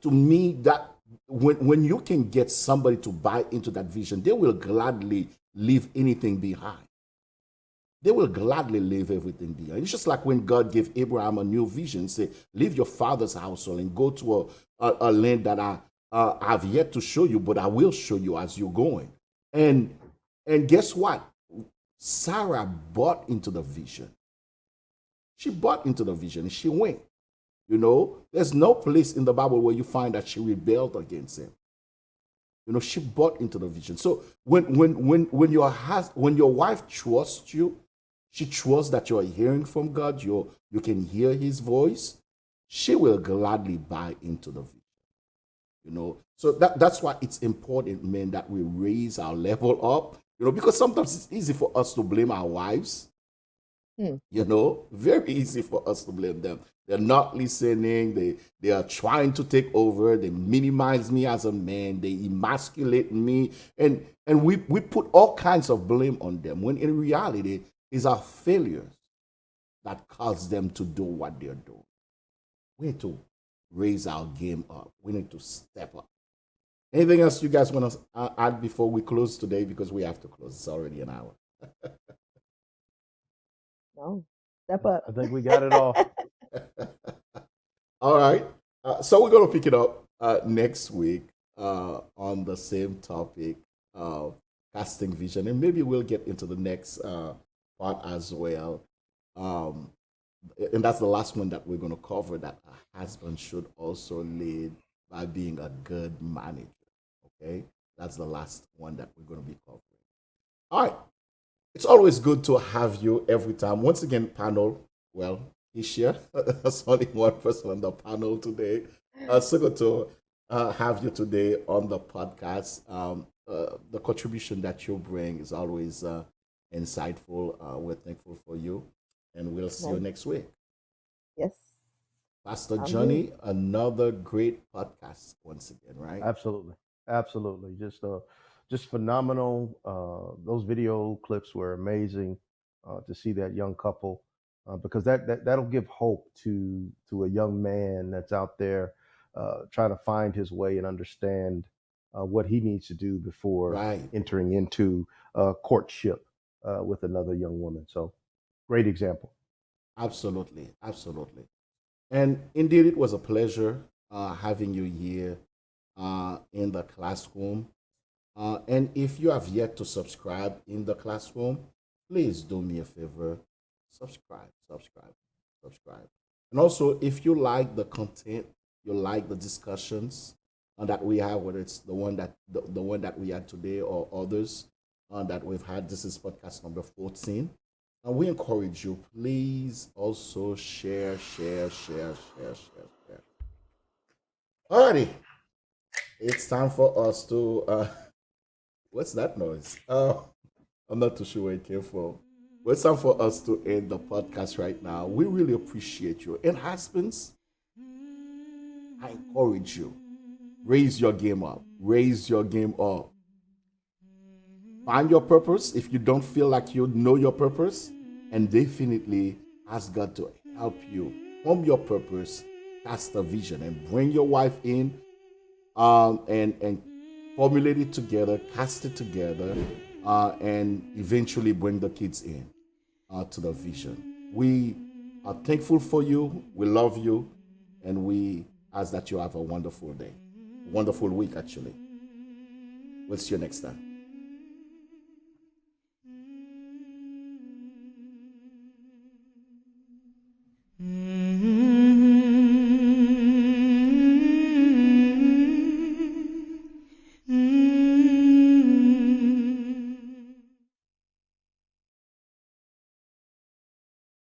to me, that when you can get somebody to buy into that vision, they will gladly leave anything behind. They will gladly leave everything behind. It's just like when God gave Abraham a new vision, say, leave your father's household and go to a land that I have yet to show you, but I will show you as you're going. And guess what? Sarah bought into the vision. She bought into the vision and she went. There's no place in the Bible where you find that she rebelled against him. She bought into the vision. So when your wife trusts you, she trusts that you're hearing from God, you can hear his voice, she will gladly buy into the vision. So that's why it's important, men, that we raise our level up, because sometimes it's easy for us to blame our wives. Very easy for us to blame them. They're not listening. They are trying to take over. They minimize me as a man. They emasculate me, and we put all kinds of blame on them, when in reality it's our failures that cause them to do what they're doing. We need to raise our game up. We need to step up. Anything else you guys want to add before we close today? Because we have to close. It's already an hour. No, step up. I think we got it all. All right. So we're going to pick it up next week on the same topic of casting vision. And maybe we'll get into the next part as well. And that's the last one that we're going to cover, that a husband should also lead by being a good manager. Okay? That's the last one that we're going to be covering. All right. It's always good to have you every time. Once again, panel, he's here. There's only one person on the panel today. Sokoto, have you today on the podcast. The contribution that you bring is always insightful. We're thankful for you, and we'll see you Nice. next week. Yes. Pastor I'm here. Johnny, another great podcast once again, right? Absolutely, absolutely. Just phenomenal. Those video clips were amazing to see that young couple, because that'll give hope to a young man that's out there trying to find his way and understand what he needs to do before Right. entering into courtship with another young woman. So, great example. Absolutely. Absolutely. And indeed, it was a pleasure having you here in the classroom. And if you have yet to subscribe in the classroom, please do me a favor, subscribe, subscribe, subscribe. And also, if you like the content, you like the discussions that we have, whether it's the one that we had today or others that we've had. This is podcast number 14. And we encourage you, please also share, share, share, share, share, share. Alrighty, it's time for us to what's that noise? I'm not too sure where it came from. But it's time for us to end the podcast right now. We really appreciate you. And husbands, I encourage you. Raise your game up. Raise your game up. Find your purpose if you don't feel like you know your purpose. And definitely ask God to help you form your purpose, cast a vision, and bring your wife in and formulate it together, cast it together, and eventually bring the kids in to the vision. We are thankful for you. We love you. And we ask that you have a wonderful day, wonderful week, actually. We'll see you next time.